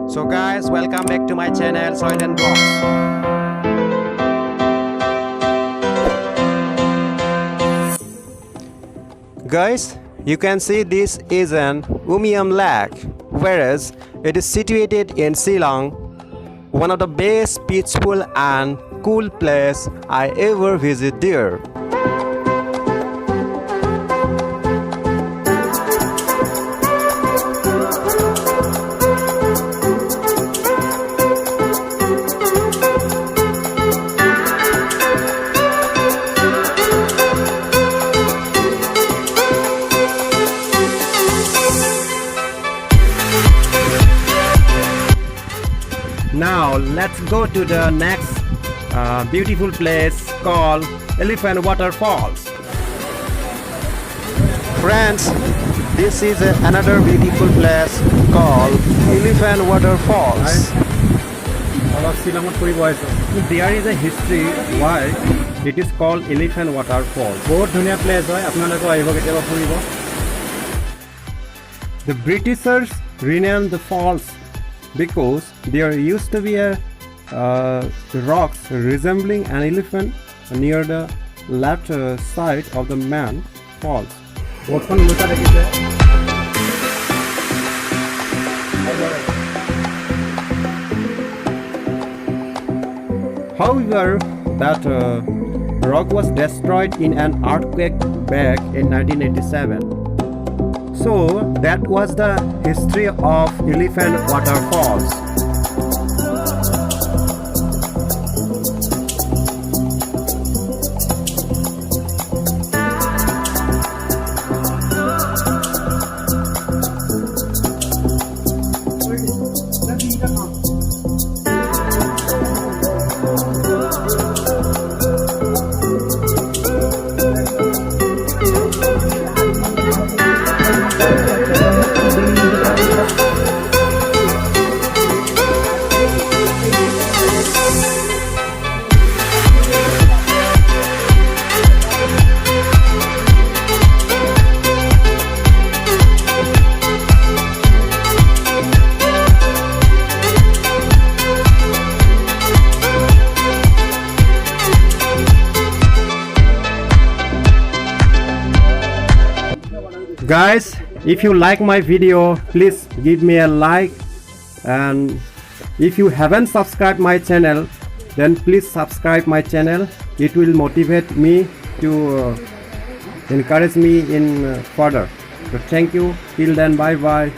So guys, welcome back to my channel Soil and Blocks. Guys, you can see this is an Umiam Lake, whereas it is situated in Shillong, one of the best peaceful and cool place I ever visit there. Now let's go to the next beautiful place called Elephant Waterfalls. Friends, this is another beautiful place called Elephant Waterfalls. There is a history why it is called Elephant Waterfalls. The Britishers renamed the falls because there used to be a rocks resembling an elephant near the left side of the main falls. However, that rock was destroyed in an earthquake back in 1987. So that was the history of Elephant Waterfalls. Guys, if you like my video, please give me a like, and if you haven't subscribed my channel, then please subscribe my channel. It will motivate me to encourage me in further. So thank you. Till then, bye bye.